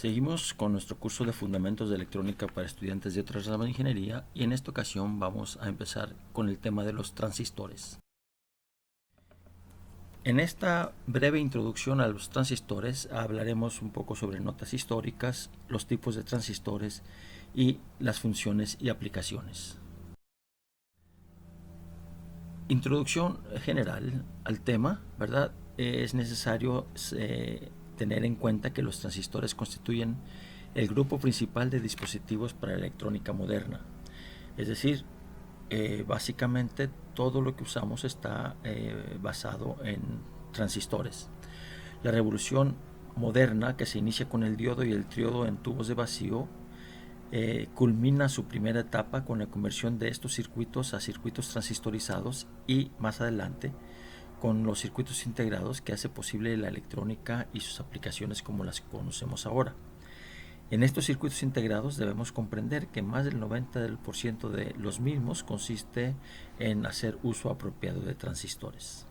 Seguimos con nuestro curso de Fundamentos de Electrónica para estudiantes de otras ramas de ingeniería y en esta ocasión vamos a empezar con el tema de los transistores. En esta breve introducción a los transistores hablaremos un poco sobre notas históricas, los tipos de transistores y las funciones y aplicaciones. Introducción general al tema, ¿verdad? Es necesario tener en cuenta que los transistores constituyen el grupo principal de dispositivos para la electrónica moderna. Es decir, básicamente todo lo que usamos está basado en transistores. La revolución moderna, que se inicia con el diodo y el triodo en tubos de vacío, culmina su primera etapa con la conversión de estos circuitos a circuitos transistorizados y más adelante con los circuitos integrados, que hace posible la electrónica y sus aplicaciones como las conocemos ahora. En estos circuitos integrados debemos comprender que más del 90% de los mismos consiste en hacer uso apropiado de transistores.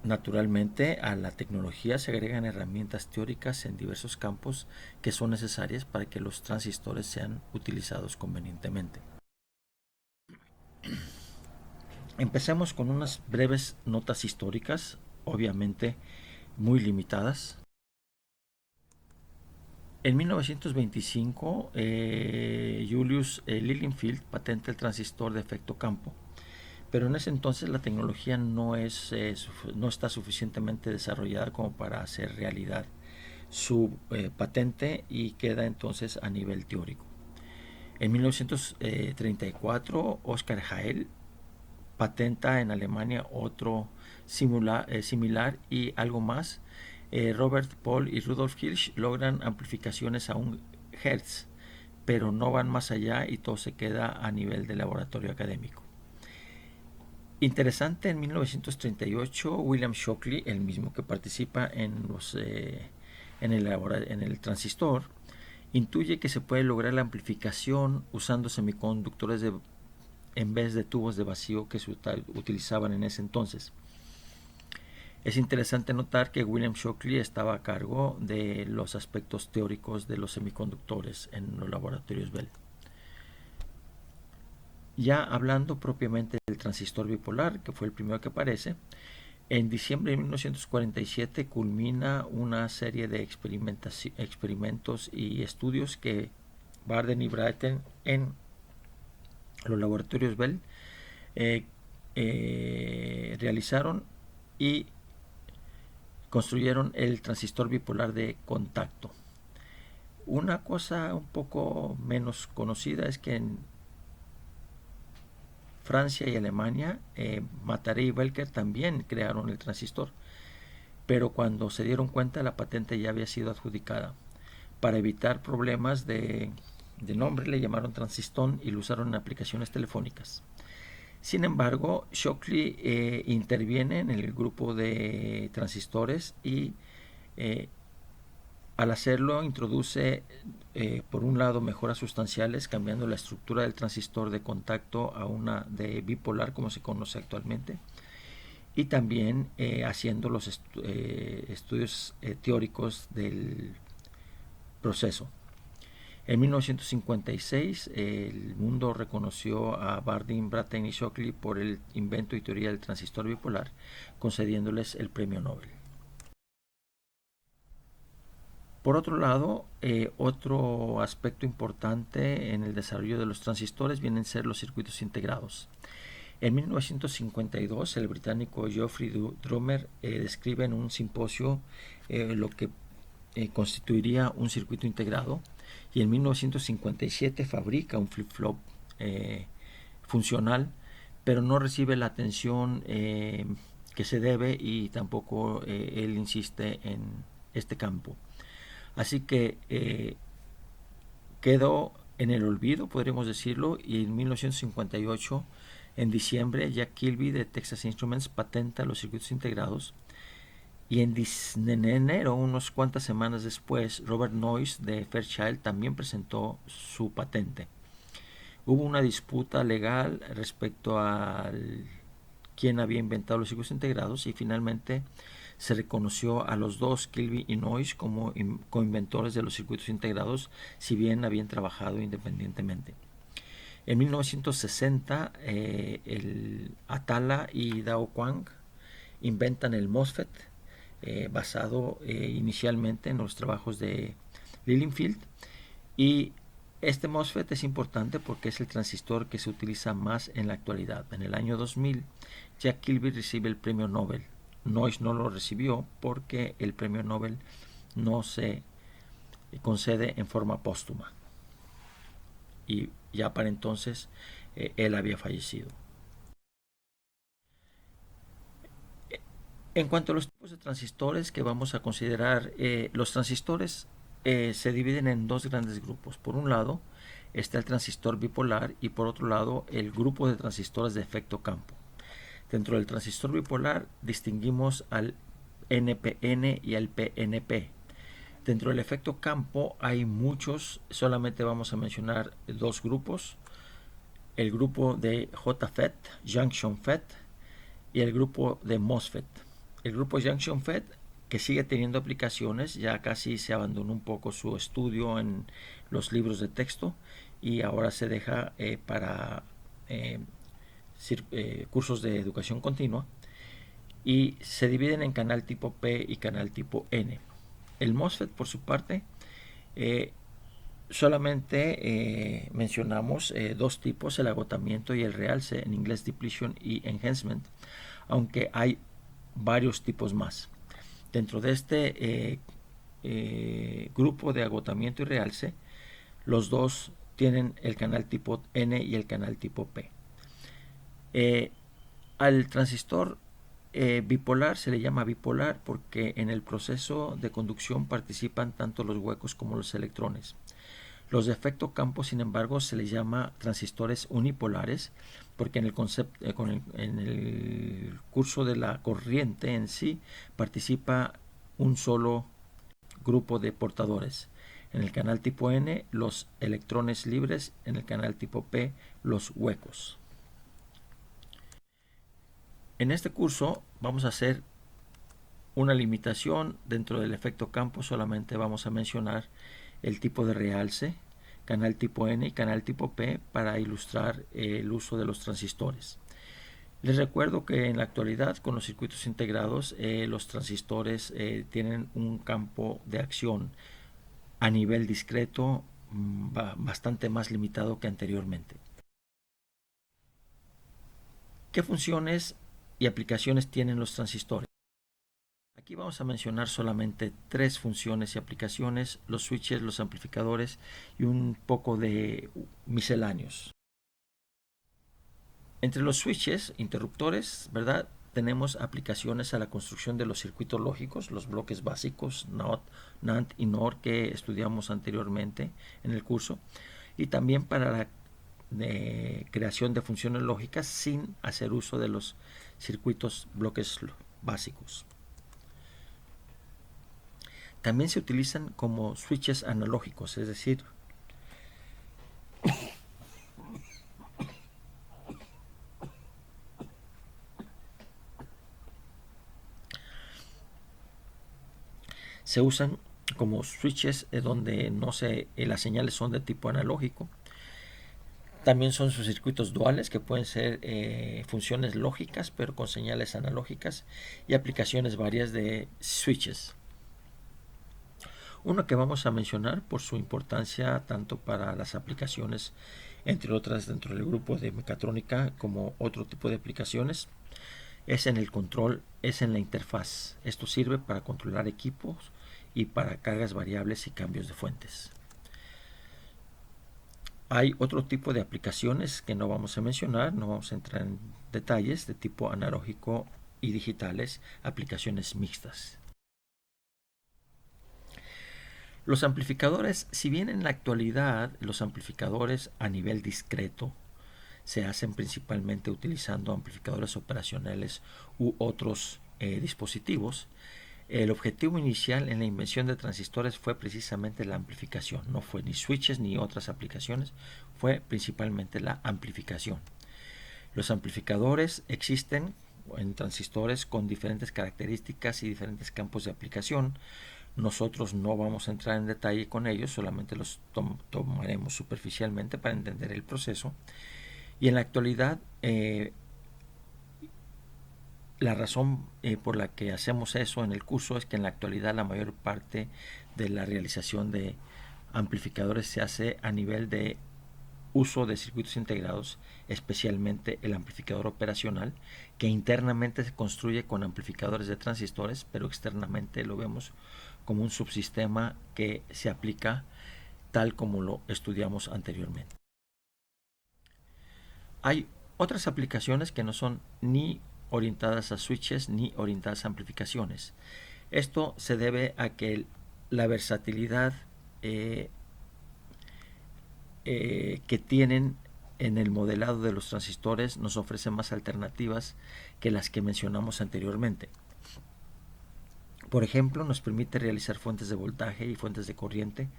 Naturalmente, a la tecnología se agregan herramientas teóricas en diversos campos que son necesarias para que los transistores sean utilizados convenientemente. Empecemos con unas breves notas históricas, obviamente muy limitadas. En 1925, Julius Lilienfeld patenta el transistor de efecto campo, pero en ese entonces la tecnología no está suficientemente desarrollada como para hacer realidad su patente y queda entonces a nivel teórico. En 1934, Oscar Hale patenta en Alemania otro similar y algo más. Robert Paul y Rudolf Hirsch logran amplificaciones a 1 Hz, pero no van más allá y todo se queda a nivel de laboratorio académico. Interesante, en 1938, William Shockley, el mismo que participa en el transistor, intuye que se puede lograr la amplificación usando semiconductores en vez de tubos de vacío que se utilizaban en ese entonces. Es interesante notar que William Shockley estaba a cargo de los aspectos teóricos de los semiconductores en los laboratorios Bell. Ya hablando propiamente del transistor bipolar, que fue el primero que aparece, en diciembre de 1947 culmina una serie de experimentos y estudios que Barden y Brattain en los laboratorios Bell realizaron y construyeron el transistor bipolar de contacto. Una cosa un poco menos conocida es que en Francia y Alemania, Mataré y Belker también crearon el transistor, pero cuando se dieron cuenta la patente ya había sido adjudicada. Para evitar problemas de nombre le llamaron transistón y lo usaron en aplicaciones telefónicas. Sin embargo, Shockley interviene en el grupo de transistores y al hacerlo introduce por un lado mejoras sustanciales, cambiando la estructura del transistor de contacto a una de bipolar como se conoce actualmente, y también haciendo los estudios teóricos del proceso. En 1956 el mundo reconoció a Bardeen, Brattain y Shockley por el invento y teoría del transistor bipolar, concediéndoles el premio Nobel. Por otro lado, otro aspecto importante en el desarrollo de los transistores vienen a ser los circuitos integrados. En 1952, el británico Geoffrey Drummer describe en un simposio lo que constituiría un circuito integrado, y en 1957 fabrica un flip-flop funcional, pero no recibe la atención que se debe y tampoco él insiste en este campo. Así que quedó en el olvido, podríamos decirlo, y en 1958, en diciembre, Jack Kilby de Texas Instruments patenta los circuitos integrados, y en enero, unas cuantas semanas después, Robert Noyce de Fairchild también presentó su patente. Hubo una disputa legal respecto a quién había inventado los circuitos integrados y finalmente se reconoció a los dos, Kilby y Noyce, como coinventores de los circuitos integrados, si bien habían trabajado independientemente. En 1960, el Atala y Dao Quang inventan el MOSFET, basado inicialmente en los trabajos de Lilienfeld, y este MOSFET es importante porque es el transistor que se utiliza más en la actualidad. En el año 2000, Jack Kilby recibe el premio Nobel. Noyce no lo recibió porque el premio Nobel no se concede en forma póstuma. Y ya para entonces él había fallecido. En cuanto a los tipos de transistores que vamos a considerar, los transistores se dividen en dos grandes grupos. Por un lado está el transistor bipolar y por otro lado el grupo de transistores de efecto campo. Dentro del transistor bipolar distinguimos al NPN y al PNP. Dentro del efecto campo hay muchos, solamente vamos a mencionar dos grupos: el grupo de JFET, Junction FET, y el grupo de MOSFET. El grupo Junction FET, que sigue teniendo aplicaciones, ya casi se abandonó un poco su estudio en los libros de texto y ahora se deja para cursos de educación continua, y se dividen en canal tipo P y canal tipo N. El MOSFET, por su parte, solamente mencionamos dos tipos: el agotamiento y el realce, en inglés depletion y enhancement, aunque hay varios tipos más. Dentro de este grupo de agotamiento y realce, los dos tienen el canal tipo N y el canal tipo P. Al transistor bipolar se le llama bipolar porque en el proceso de conducción participan tanto los huecos como los electrones. Los de efecto campo, sin embargo, se les llama transistores unipolares porque en el curso de la corriente en sí participa un solo grupo de portadores. En el canal tipo N, los electrones libres; en el canal tipo P, los huecos. En este curso vamos a hacer una limitación. Dentro del efecto campo solamente vamos a mencionar el tipo de realce, canal tipo N y canal tipo P, para ilustrar el uso de los transistores. Les recuerdo que en la actualidad, con los circuitos integrados, los transistores tienen un campo de acción a nivel discreto bastante más limitado que anteriormente. ¿Qué funciones y aplicaciones tienen los transistores? Aquí vamos a mencionar solamente tres funciones y aplicaciones: los switches, los amplificadores y un poco de misceláneos. Entre los switches, interruptores, ¿verdad?, tenemos aplicaciones a la construcción de los circuitos lógicos, los bloques básicos NOT, NAND y NOR que estudiamos anteriormente en el curso, y también para la creación de funciones lógicas sin hacer uso de los circuitos bloques básicos. También se utilizan como switches analógicos, es decir, se usan como switches donde las señales son de tipo analógico. También son sus circuitos duales, que pueden ser funciones lógicas pero con señales analógicas, y aplicaciones varias de switches. Uno que vamos a mencionar por su importancia tanto para las aplicaciones, entre otras dentro del grupo de mecatrónica, como otro tipo de aplicaciones, es en el control, es en la interfaz. Esto sirve para controlar equipos y para cargas variables y cambios de fuentes. Hay otro tipo de aplicaciones que no vamos a mencionar, no vamos a entrar en detalles, de tipo analógico y digitales, aplicaciones mixtas. Los amplificadores, si bien en la actualidad los amplificadores a nivel discreto se hacen principalmente utilizando amplificadores operacionales u otros dispositivos, el objetivo inicial en la invención de transistores fue precisamente la amplificación. No fue ni switches ni otras aplicaciones, fue principalmente la amplificación. Los amplificadores existen en transistores con diferentes características y diferentes campos de aplicación. Nosotros no vamos a entrar en detalle con ellos, solamente los tomaremos superficialmente para entender el proceso. Y en la actualidad, la razón por la que hacemos eso en el curso es que en la actualidad la mayor parte de la realización de amplificadores se hace a nivel de uso de circuitos integrados, especialmente el amplificador operacional, que internamente se construye con amplificadores de transistores, pero externamente lo vemos como un subsistema que se aplica tal como lo estudiamos anteriormente. Hay otras aplicaciones que no son ni orientadas a switches ni orientadas a amplificaciones. Esto se debe a que la versatilidad que tienen en el modelado de los transistores nos ofrece más alternativas que las que mencionamos anteriormente. Por ejemplo, nos permite realizar fuentes de voltaje y fuentes de corriente,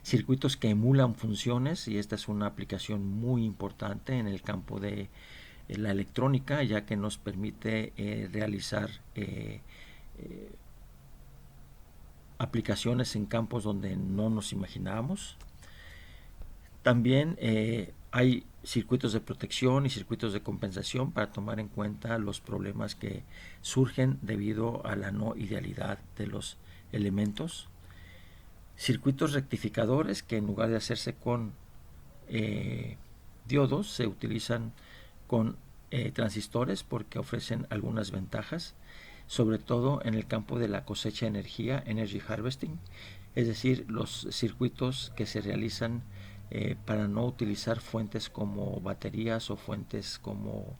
circuitos que emulan funciones, y esta es una aplicación muy importante en el campo de la electrónica, ya que nos permite realizar aplicaciones en campos donde no nos imaginábamos. También hay circuitos de protección y circuitos de compensación para tomar en cuenta los problemas que surgen debido a la no idealidad de los elementos. Circuitos rectificadores que en lugar de hacerse con diodos se utilizan con transistores porque ofrecen algunas ventajas, sobre todo en el campo de la cosecha de energía, energy harvesting, es decir, los circuitos que se realizan para no utilizar fuentes como baterías o fuentes como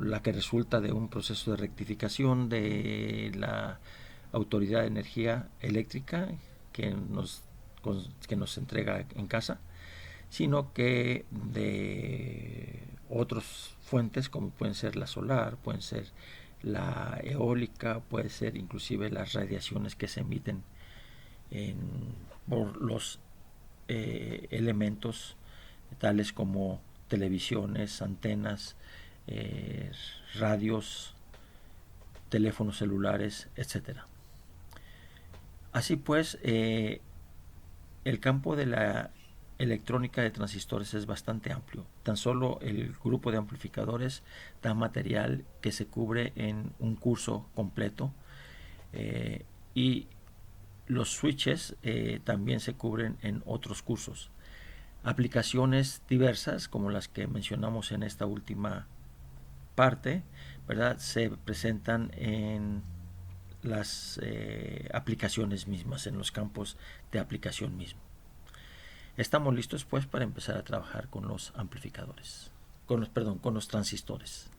la que resulta de un proceso de rectificación de la Autoridad de Energía Eléctrica que nos entrega en casa, sino que de otras fuentes como pueden ser la solar, pueden ser la eólica, puede ser inclusive las radiaciones que se emiten por los elementos tales como televisiones, antenas, radios, teléfonos celulares, etcétera. Así pues, el campo de la electrónica de transistores es bastante amplio. Tan solo el grupo de amplificadores da material que se cubre en un curso completo, y los switches también se cubren en otros cursos. Aplicaciones diversas como las que mencionamos en esta última parte, ¿verdad?, se presentan en las aplicaciones mismas, en los campos de aplicación mismo. Estamos listos pues para empezar a trabajar con los amplificadores, con los transistores.